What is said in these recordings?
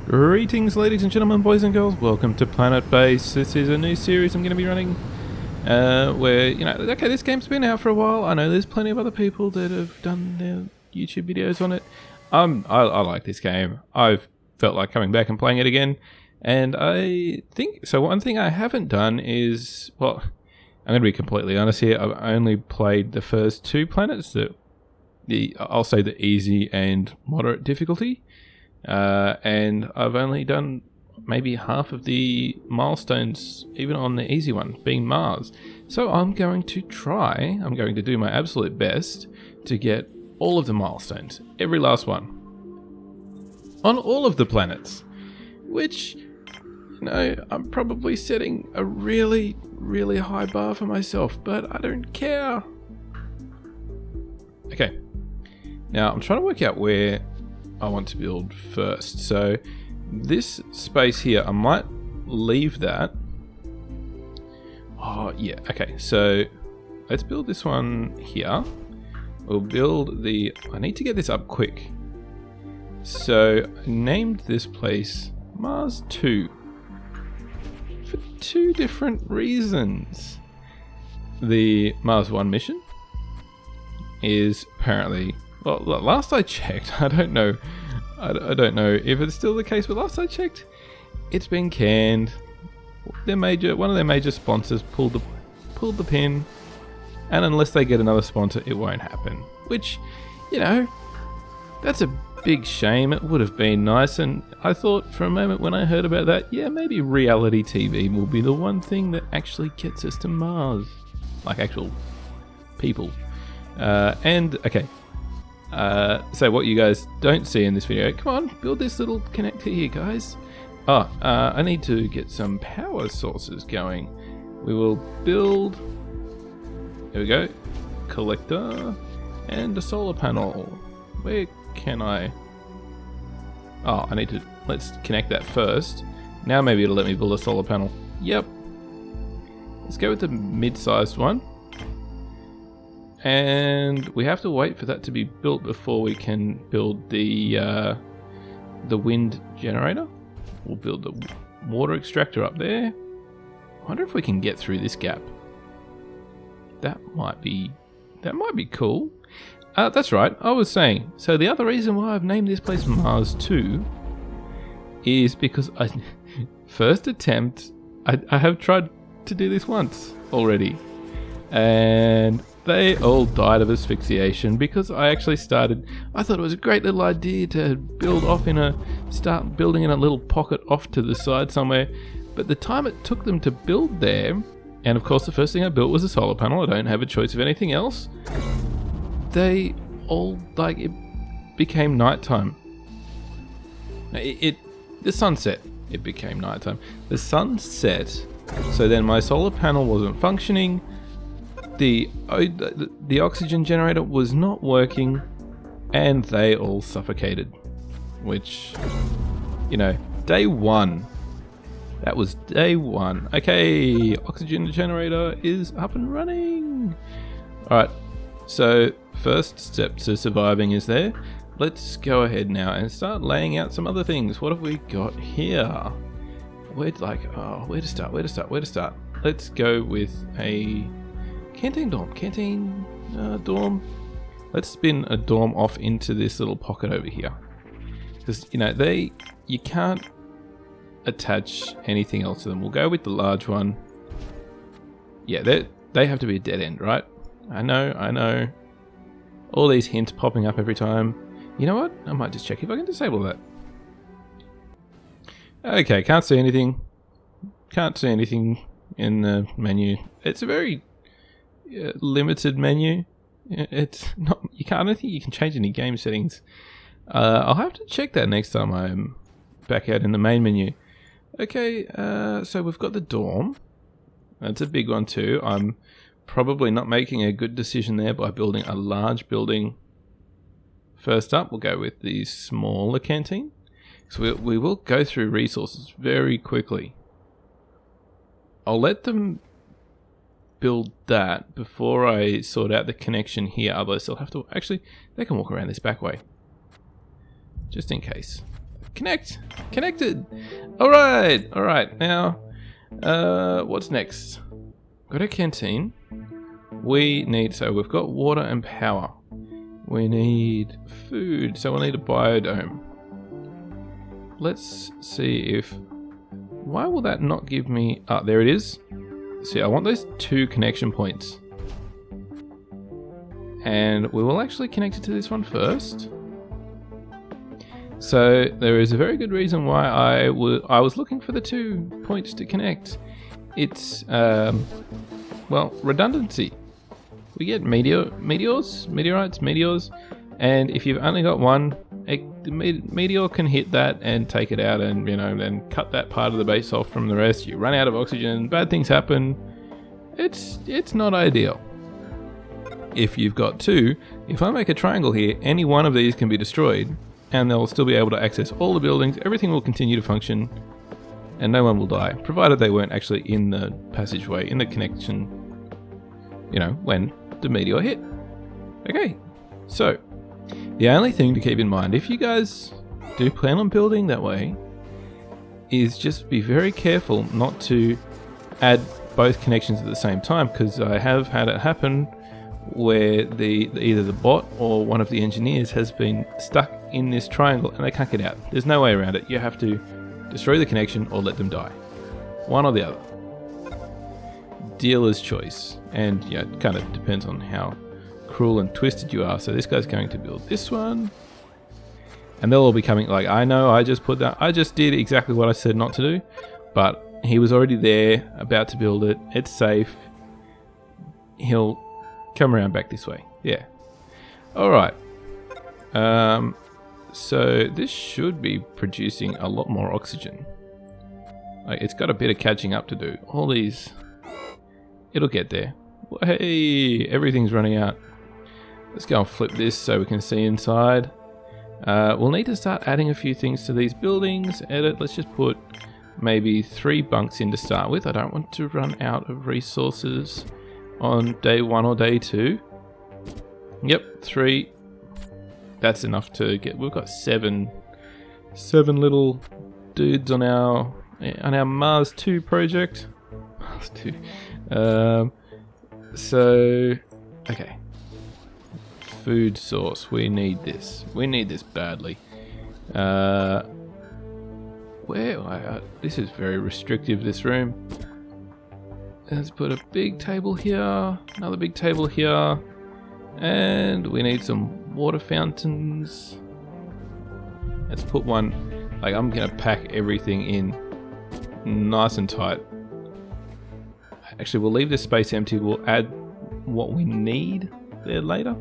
Greetings, ladies and gentlemen, boys and girls. Welcome to Planetbase. This is a new series I'm going to be running where, okay, this game's been out for a while. I know there's plenty of other people that have done their YouTube videos on it. I like this game. I've felt like coming back and playing it again. And I think, so one thing I haven't done is, well, I'm going to be completely honest here. I've only played the first two planets, I'll say the easy and moderate difficulty. And I've only done maybe half of the milestones, even on the easy one, being Mars. So I'm going to do my absolute best to get all of the milestones, every last one, on all of the planets, which, I'm probably setting a really, really high bar for myself, but I don't care. Okay, now I'm trying to work out where I want to build first. So this space here, I might leave that. Oh yeah, okay, so let's build this one here. We'll build I need to get this up quick. So I named this place Mars 2 for two different reasons. The Mars 1 mission is apparently, well, last I checked, I don't know if it's still the case, but last I checked, it's been canned. One of their major sponsors pulled the pin, and unless they get another sponsor, it won't happen. Which, that's a big shame. It would have been nice, and I thought for a moment when I heard about that, yeah, maybe reality TV will be the one thing that actually gets us to Mars, like actual people. Okay. So what you guys don't see in this video, come on, build this little connector here, guys. I need to get some power sources going. We will build, there we go, collector and a solar panel. Where can I? Oh, let's connect that first. Now maybe it'll let me build a solar panel. Yep. Let's go with the mid-sized one. And we have to wait for that to be built before we can build the wind generator. We'll build the water extractor up there. I wonder if we can get through this gap. That might be cool. That's right, I was saying. So the other reason why I've named this place Mars 2 is because first attempt, I have tried to do this once already. And they all died of asphyxiation because I actually I thought it was a great little idea to start building in a little pocket off to the side somewhere. But the time it took them to build there, and of course the first thing I built was a solar panel, I don't have a choice of anything else. They all, it became nighttime. The sunset, it became nighttime. The sun set, so then my solar panel wasn't functioning. The oxygen generator was not working, and they all suffocated. Which, day one. That was day one. Okay, oxygen generator is up and running. Alright, so first step to surviving is there. Let's go ahead now and start laying out some other things. What have we got here? Where to start? Let's go with a canteen dorm. Let's spin a dorm off into this little pocket over here, because you can't attach anything else to them. We'll go with the large one. Yeah, they have to be a dead end, right? I know. All these hints popping up every time. You know what? I might just check if I can disable that. Okay, can't see anything in the menu. It's a very limited menu. It's not. I don't think you can change any game settings. I'll have to check that next time I'm back out in the main menu. Okay, so we've got the dorm. That's a big one too. I'm probably not making a good decision there by building a large building. First up, we'll go with the smaller canteen. So we will go through resources very quickly. I'll let them build that before I sort out the connection here, otherwise they'll have to, actually, they can walk around this back way. Just in case. Connect! Connected. All right. Now, what's next? Got a canteen. So we've got water and power. We need food, so we'll need a biodome. Let's see if... Why will that not give me... Ah, there it is. See, I want those 2 connection points. And we will actually connect it to this one first. So there is a very good reason why I was looking for the 2 points to connect. It's, well, redundancy. We get meteors, and if you've only got one, the meteor can hit that and take it out, and then cut that part of the base off from the rest. You run out of oxygen, bad things happen. It's not ideal. If you've got 2, if I make a triangle here, any one of these can be destroyed, and they'll still be able to access all the buildings. Everything will continue to function, and no one will die, provided they weren't actually in the passageway, in the connection, when the meteor hit. Okay, so the only thing to keep in mind, if you guys do plan on building that way, is just be very careful not to add both connections at the same time, because I have had it happen where either the bot or one of the engineers has been stuck in this triangle and they can't get out. There's no way around it. You have to destroy the connection or let them die. One or the other. Dealer's choice. And it kind of depends on how cruel and twisted you are. So this guy's going to build this one. And they'll all be coming like, I know, I just did exactly what I said not to do. But he was already there, about to build it. It's safe. He'll come around back this way. Yeah. Alright. So this should be producing a lot more oxygen. It's got a bit of catching up to do. All these... It'll get there. Hey, everything's running out. Let's go and flip this so we can see inside. We'll need to start adding a few things to these buildings. Edit. Let's just put maybe 3 bunks in to start with. I don't want to run out of resources on day 1 or day 2. Yep, 3. That's enough to get. We've got 7 little dudes on our Mars 2 project. Mars 2. So okay. Food source. We need this. We need this badly. This is very restrictive, this room. Let's put a big table here, another big table here, and we need some water fountains. Let's put one, I'm gonna pack everything in nice and tight. Actually, we'll leave this space empty. We'll add what we need there later.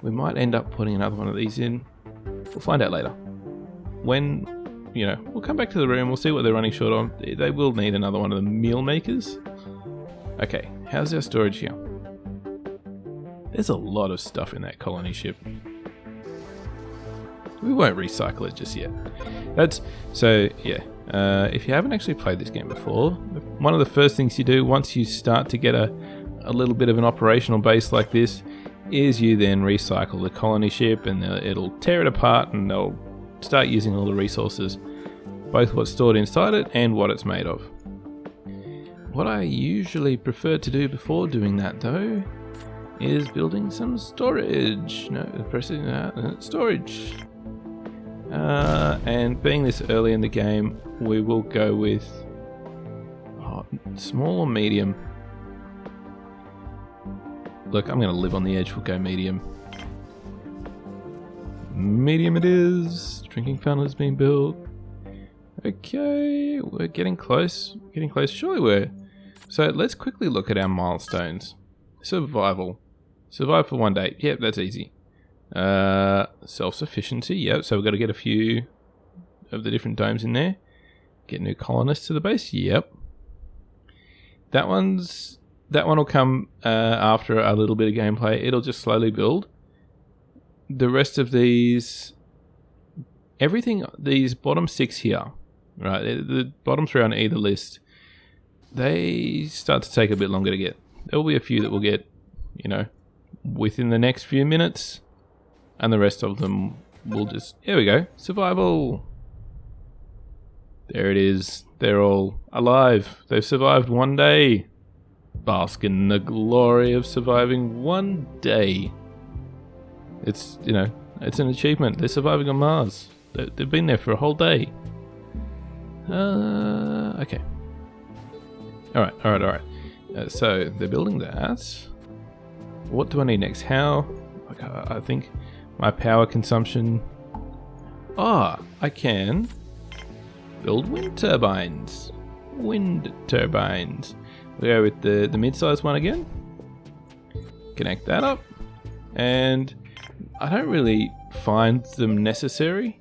We might end up putting another one of these in. We'll find out later. When, we'll come back to the room, we'll see what they're running short on. They will need another one of the meal makers. Okay, how's our storage here? There's a lot of stuff in that colony ship. We won't recycle it just yet. If you haven't actually played this game before, one of the first things you do once you start to get a little bit of an operational base like this is you then recycle the colony ship, and it'll tear it apart and they'll start using all the resources, both what's stored inside it and what it's made of. What I usually prefer to do before doing that, though, is building some storage. Storage. And being this early in the game, we will go with small or medium. Look, I'm going to live on the edge. We'll go medium. Medium it is. Drinking fountain has been built. Okay, we're getting close. Surely we're... So let's quickly look at our milestones. Survival. Survive for 1 day. Yep, that's easy. Self-sufficiency. Yep, so we've got to get a few of the different domes in there. Get new colonists to the base. Yep. That one will come after a little bit of gameplay. It'll just slowly build. The rest of these... Everything, these bottom 6 here, right? The bottom 3 on either list, they start to take a bit longer to get. There will be a few that will get, within the next few minutes, and the rest of them will just... Here we go. Survival. There it is. They're all alive. They've survived one day. Bask in the glory of surviving one day. It's, you know, it's an achievement. They're surviving on Mars. They've been there for a whole day. Okay. Alright. So, they're building that. What do I need next? I think my power consumption... I can build wind turbines. Wind turbines. We go with the mid-sized one again. Connect that up. And I don't really find them necessary.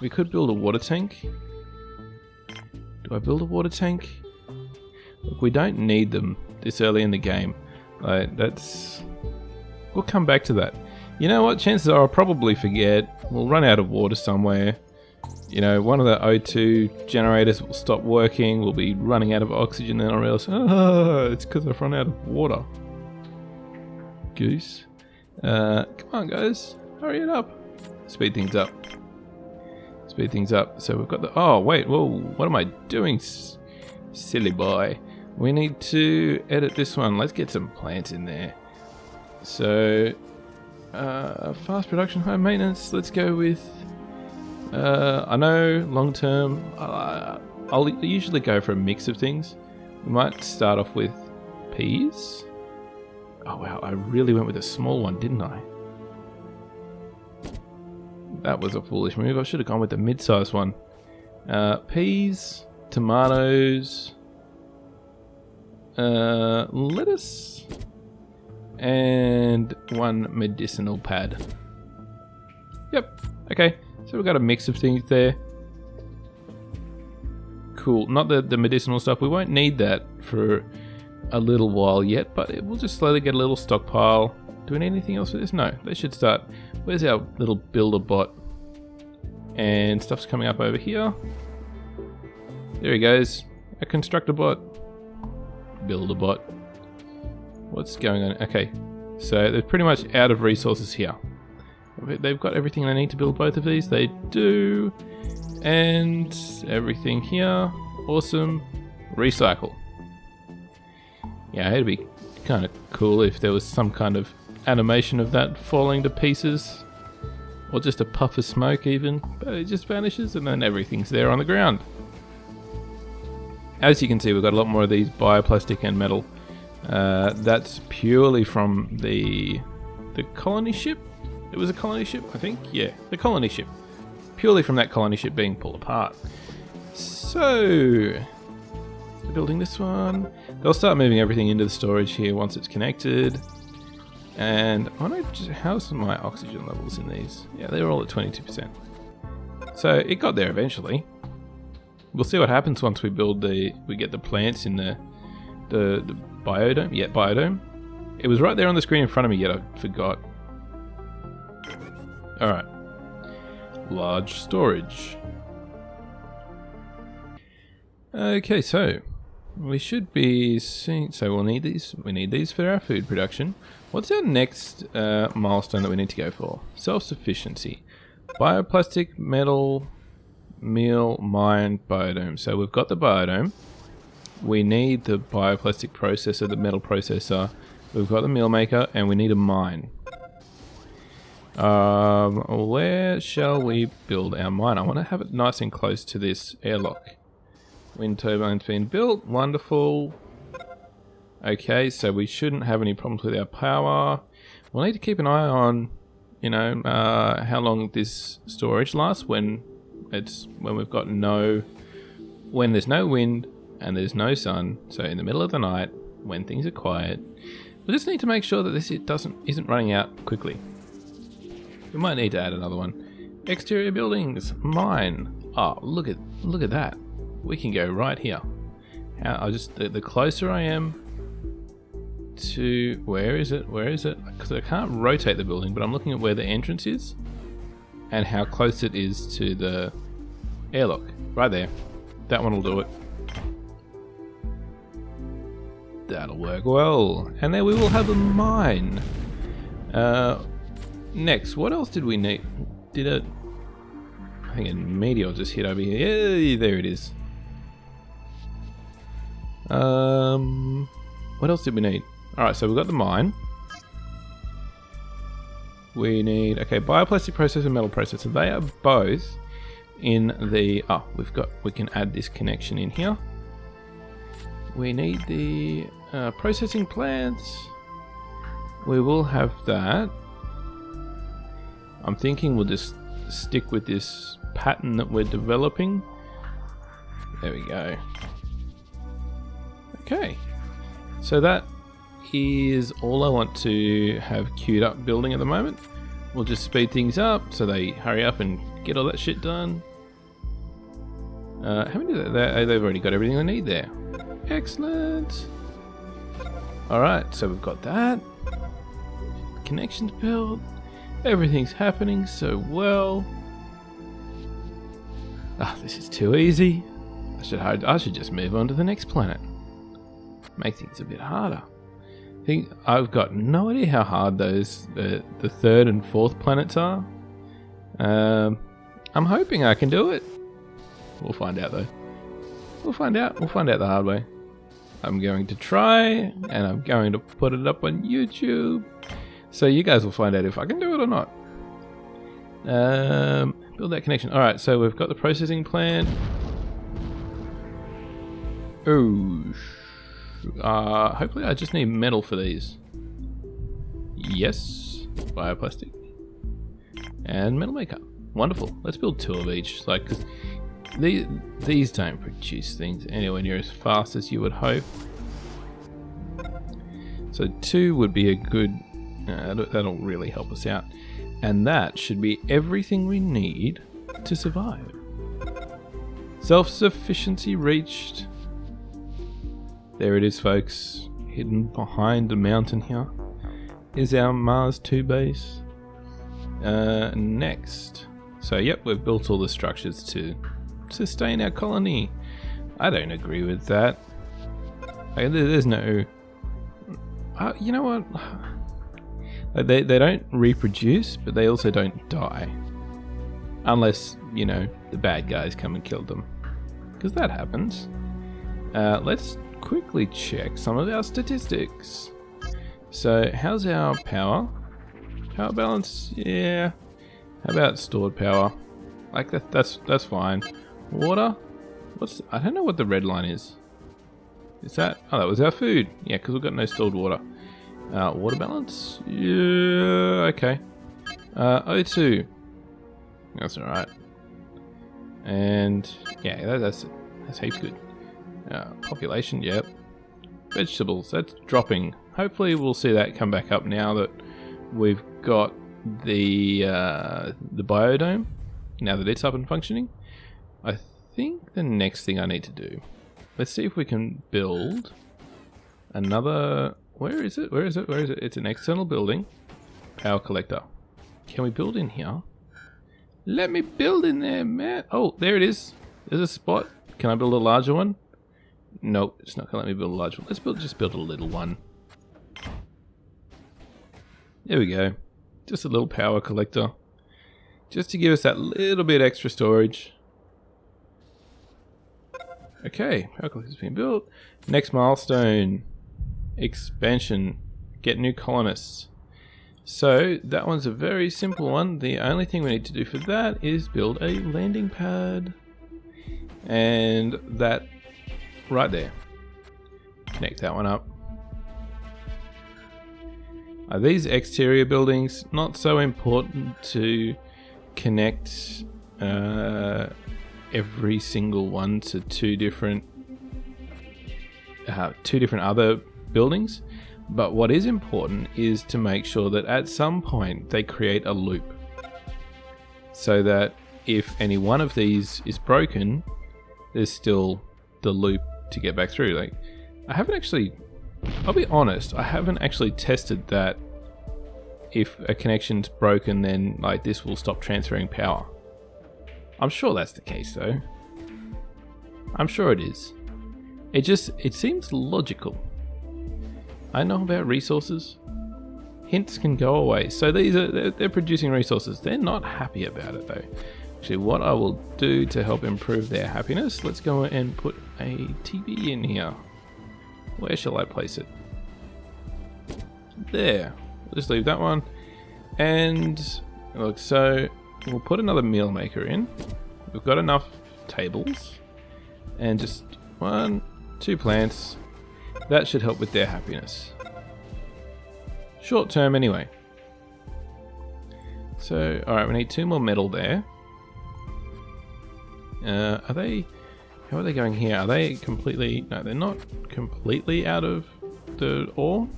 We could build a water tank. Do I build a water tank? Look, we don't need them this early in the game. We'll come back to that. You know what? Chances are I'll probably forget. We'll run out of water somewhere. You know, one of the O2 generators will stop working. We'll be running out of oxygen. Then I'll realize, it's because I've run out of water. Goose. Come on, guys. Hurry it up. Speed things up. So we've got the... Oh, wait. Whoa. What am I doing? Silly boy. We need to edit this one. Let's get some plants in there. So... fast production, high maintenance. Let's go with... I know long term I'll usually go for a mix of things. We might start off with peas. Oh wow, I really went with a small one, didn't I? That was a foolish move. I should have gone with the mid-sized one. Peas, tomatoes, lettuce, and one medicinal pad. Yep, okay. So we've got a mix of things there. Cool. Not the medicinal stuff. We won't need that for a little while yet, but we'll just slowly get a little stockpile. Do we need anything else for this? No. They should start. Where's our little builder bot? And stuff's coming up over here. There he goes. A constructor bot. Builder bot. What's going on? Okay. So they're pretty much out of resources here. They've got everything they need to build both of these. They do. And everything here. Awesome. Recycle. Yeah, it'd be kind of cool if there was some kind of animation of that falling to pieces. Or just a puff of smoke even. But it just vanishes and then everything's there on the ground. As you can see, we've got a lot more of these bioplastic and metal. That's purely from the colony ship. It was a colony ship, I think? Yeah, the colony ship. Purely from that colony ship being pulled apart. So, building this one. They'll start moving everything into the storage here once it's connected. And I don't know, how's my oxygen levels in these? Yeah, they're all at 22%. So it got there eventually. We'll see what happens once we get the plants in the biodome. Yeah, biodome. It was right there on the screen in front of me, yet I forgot. Alright. Large storage. Okay, so we should be seeing... So we'll need these. We need these for our food production. What's our next milestone that we need to go for? Self-sufficiency. Bioplastic, metal, meal, mine, biodome. So we've got the biodome. We need the bioplastic processor, the metal processor. We've got the meal maker, and we need a mine. Where shall we build our mine? I want to have it nice and close to this airlock. Wind turbine's been built. Wonderful. Okay, so we shouldn't have any problems with our power. We'll need to keep an eye on, you know, how long this storage lasts when we've got when there's no wind and there's no sun. So in the middle of the night, when things are quiet, we just need to make sure that this isn't running out quickly. We might need to add another one. Exterior buildings, mine. Oh, look at that. We can go right here. The closer I am to where is it? Because I can't rotate the building, but I'm looking at where the entrance is and how close it is to the airlock. Right there. That one will do it. That'll work well. And then we will have a mine. Next, what else did we need? think a meteor just hit over here. Yeah, there it is. What else did we need? Alright, so we've got the mine. We need, okay, bioplastic processor and metal processor. They are both in the, we can add this connection in here. We need the processing plants. We will have that. I'm thinking we'll just stick with this pattern that we're developing. There we go. Okay, so that is all I want to have queued up building at the moment. We'll just speed things up so they hurry up and get all that shit done. How many do they? They've already got everything they need there. Excellent. Alright, so we've got that. Connections built. Everything's happening so well. This is too easy. I should just move on to the next planet. Make things a bit harder. I've got no idea how hard those the third and fourth planets are. I'm hoping I can do it. We'll find out though. We'll find out the hard way. I'm going to try, and I'm going to put it up on YouTube, so you guys will find out if I can do it or not. Build that connection. All right, so we've got the processing plant. Hopefully I just need metal for these. Yes, bioplastic and metal maker. Wonderful. Let's build 2 of each. Because these don't produce things anywhere near as fast as you would hope. So 2 would be a good. That'll really help us out, and that should be everything we need to survive. Self-sufficiency reached. There it is, folks. Hidden behind the mountain here is our Mars 2 base. Next. So, yep, we've built all the structures to sustain our colony. I don't agree with that. There's no... you know what? They don't reproduce, but they also don't die. Unless, the bad guys come and kill them. Because that happens. Let's quickly check some of our statistics. So how's our power balance? Yeah, how about stored power? Like that's fine. Water, I don't know what the red line is that? Oh, that was our food. Yeah, because we've got no stored water. Water balance, yeah, okay. O2, that's all right. And yeah, that's heaps good. Population, yep. Vegetables, that's dropping. Hopefully we'll see that come back up now that we've got the biodome, now that it's up and functioning. I think the next thing I need to do, let's see if we can build another, where is it? It's an external building. Power collector. Can we build in here? Let me build in there, man. Oh, there it is. There's a spot. Can I build a larger one? Nope, it's not going to let me build a large one. Let's just build a little one. There we go. Just a little power collector. Just to give us that little bit extra storage. Okay, power collector's been built. Next milestone. Expansion. Get new colonists. So, that one's a very simple one. The only thing we need to do for that is build a landing pad. And that right there. Connect that one up. These exterior buildings, not so important to connect every single one to two different other buildings. But what is important is to make sure that at some point they create a loop. So that if any one of these is broken, there's still the loop to get back through. Like, I'll be honest, I haven't actually tested that if a connection's broken, then like this will stop transferring power. I'm sure that's the case though. I'm sure it is. It seems logical. I know about resources. Hints can go away. So they're producing resources. They're not happy about it though. Actually, what I will do to help improve their happiness, let's go and put a TV in here. Where shall I place it? There. We'll just leave that one. And look, so we'll put another meal maker in. We've got enough tables. And just 1, 2 plants. That should help with their happiness. Short term anyway. So, alright, we need 2 more metal there. How are they going here? Are they completely... No, they're not completely out of the ore.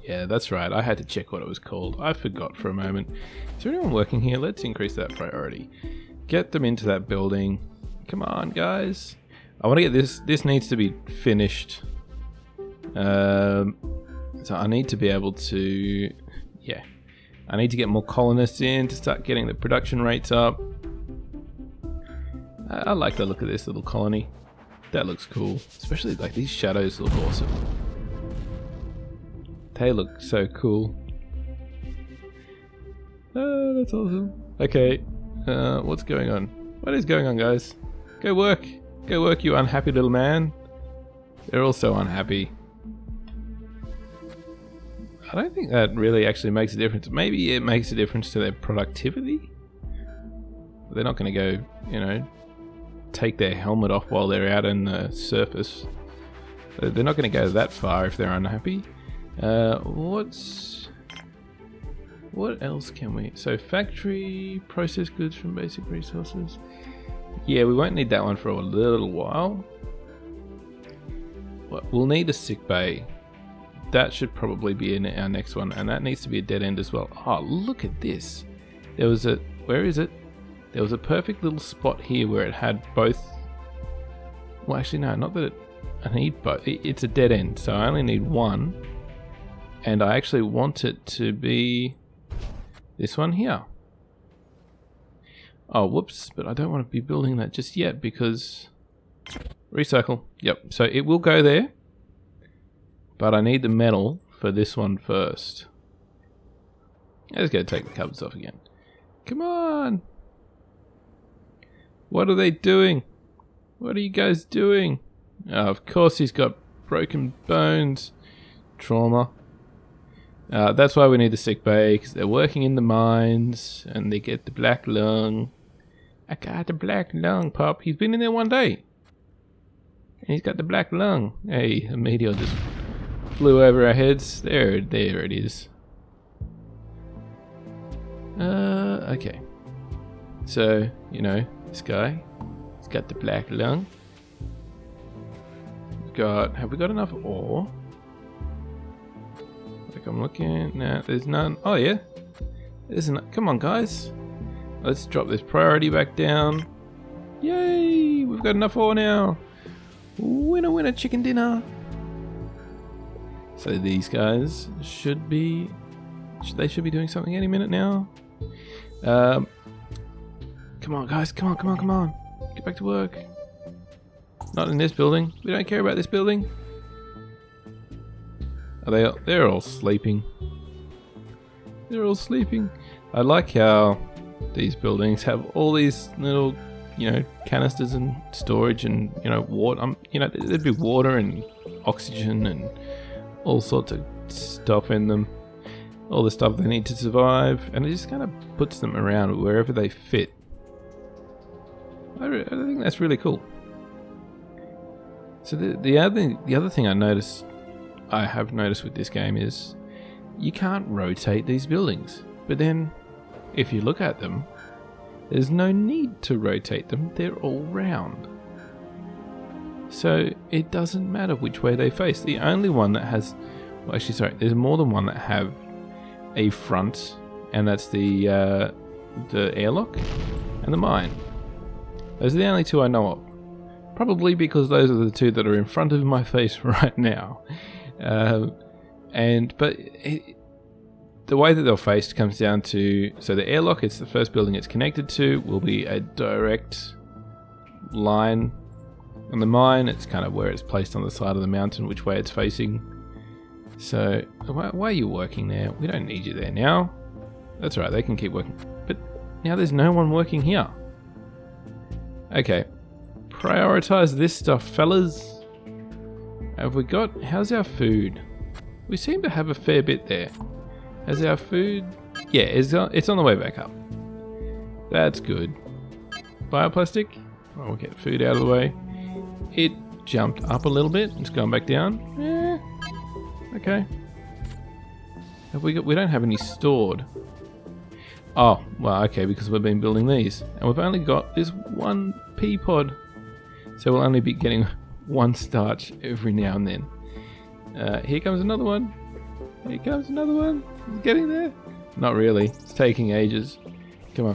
Yeah, that's right. I had to check what it was called. I forgot for a moment. Is there anyone working here? Let's increase that priority. Get them into that building. Come on, guys. I want to get this. This needs to be finished. So I need to be able to... Yeah. I need to get more colonists in to start getting the production rates up. I like the look of this little colony. That looks cool. Especially like these shadows look awesome. They look so cool. Oh, that's awesome. Okay. What's going on? What is going on, guys? Go work. Go work, you unhappy little man. They're all so unhappy. I don't think that really actually makes a difference. Maybe it makes a difference to their productivity. They're not going to go, you know, take their helmet off while they're out in the surface. They're not going to go that far if they're unhappy. What else can we... So factory, process goods from basic resources. Yeah, we won't need that one for a little while. We'll need a sick bay. That should probably be in our next one, and that needs to be a dead end as well. Oh, look at this. There was a... Where is it? There was a perfect little spot here where it had both... Well, actually, no, not that I need both. It's a dead end, so I only need one. And I actually want it to be this one here. Oh, whoops, but I don't want to be building that just yet because... Recycle. Yep, so it will go there. But I need the metal for this one first. Let's go take the covers off again. Come on! What are they doing? What are you guys doing? Oh, of course he's got broken bones. Trauma. That's why we need the sick bay, because they're working in the mines, and they get the black lung. I got the black lung, Pop. He's been in there one day. And he's got the black lung. Hey, a meteor just flew over our heads. There it is. Okay. So, you know, this guy, he's got the black lung. Have we got enough ore? Like I'm looking, nah, there's none. Oh yeah, there's none. Come on, guys. Let's drop this priority back down. Yay, we've got enough ore now. Winner, winner, chicken dinner. So these guys should be doing something any minute now. Come on, guys, come on. Get back to work. Not in this building. We don't care about this building. They're all sleeping. They're all sleeping. I like how these buildings have all these little, you know, canisters and storage and, you know, water. You know, there'd be water and oxygen and all sorts of stuff in them. All the stuff they need to survive, and it just kind of puts them around wherever they fit. I think that's really cool. So the other thing I have noticed with this game is you can't rotate these buildings. But then, if you look at them, there's no need to rotate them. They're all round. So it doesn't matter which way they face. The only one that has... Well, actually, sorry. There's more than one that have a front, and that's the airlock and the mine. Those are the only two I know of. Probably because those are the two that are in front of my face right now. The way that they're faced comes down to... So the airlock, it's the first building it's connected to, will be a direct line. On the mine, it's kind of where it's placed on the side of the mountain, which way it's facing. So, why are you working there? We don't need you there now. That's right, they can keep working. But now there's no one working here. Okay. Prioritize this stuff, fellas. Have we got... How's our food? We seem to have a fair bit there. Has our food... Yeah, it's on the way back up. That's good. Bioplastic. Oh, we'll get food out of the way. It jumped up a little bit. It's gone back down. Okay. Have we got... We don't have any stored. Oh, well, okay, because we've been building these. And we've only got this one pea pod. So we'll only be getting one starch every now and then. Here comes another one. Here comes another one. It's getting there. Not really. It's taking ages. Come on.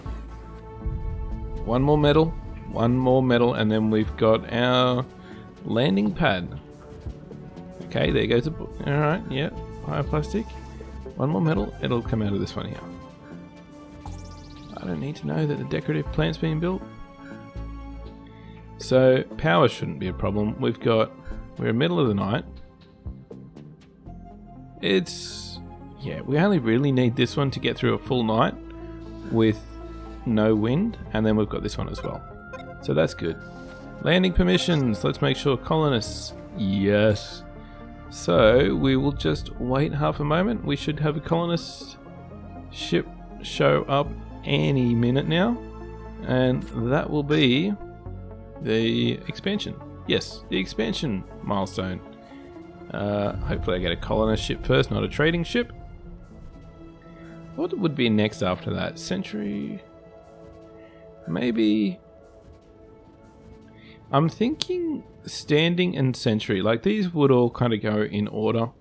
One more metal. One more metal. And then we've got our landing pad. Okay, there goes the... Alright, yeah. Bioplastic. One more metal. It'll come out of this one here. I don't need to know that the decorative plant's being built. So, power shouldn't be a problem. We're in the middle of the night. Yeah, we only really need this one to get through a full night with no wind. And then we've got this one as well. So that's good. Landing permissions. Let's make sure colonists. Yes. So, we will just wait half a moment. We should have a colonist ship show up any minute now. And that will be... the expansion. Yes, the expansion milestone. Hopefully I get a colonist ship first, not a trading ship. What would be next after that? Century? Maybe... I'm thinking standing and century. Like, these would all kind of go in order.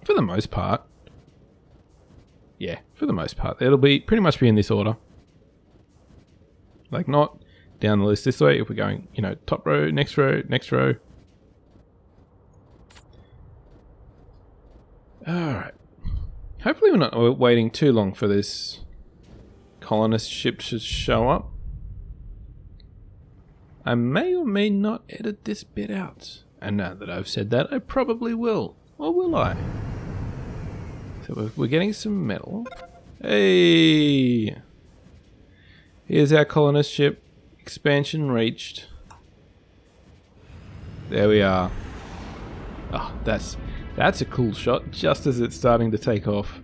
For the most part. Yeah, for the most part. It'll be pretty much be in this order. Like, not... down the list this way. If we're going, top row, next row, next row. Alright. Hopefully we're not waiting too long for this colonist ship to show up. I may or may not edit this bit out. And now that I've said that, I probably will. Or will I? So we're getting some metal. Hey! Here's our colonist ship. Expansion reached. There we are. Oh, that's a cool shot, just as it's starting to take off.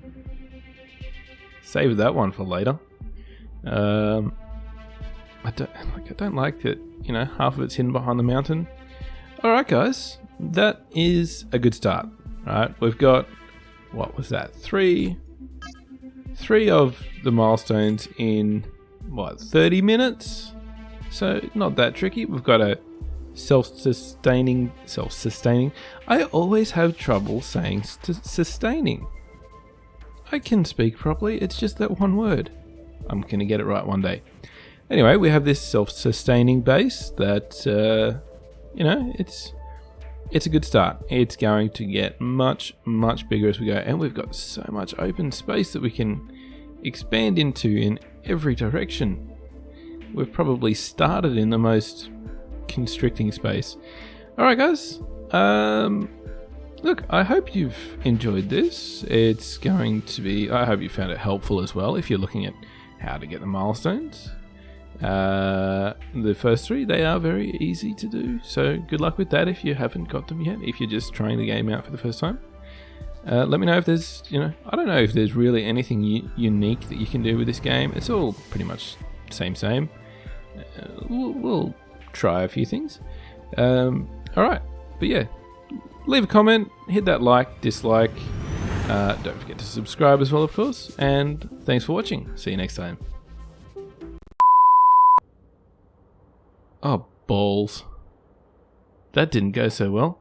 Save that one for later. I don't like that, half of it's hidden behind the mountain. Alright guys, that is a good start. Alright, we've got, what was that? Three of the milestones in, 30 minutes? So, not that tricky. We've got a self-sustaining. I always have trouble saying sustaining. I can speak properly, it's just that one word. I'm going to get it right one day. Anyway, we have this self-sustaining base that, it's a good start. It's going to get much, much bigger as we go. And we've got so much open space that we can expand into in every direction. We've probably started in the most constricting space. Alright guys, look, I hope you've enjoyed this. It's going to be, I hope you found it helpful as well if you're looking at how to get the milestones. The first three, they are very easy to do, so good luck with that if you haven't got them yet, if you're just trying the game out for the first time. Let me know if there's, I don't know if there's really anything unique that you can do with this game. It's all pretty much same. We'll try a few things. Alright, but yeah, leave a comment, hit that like, dislike, don't forget to subscribe as well, of course, and thanks for watching. See you next time. Oh, balls. That didn't go so well.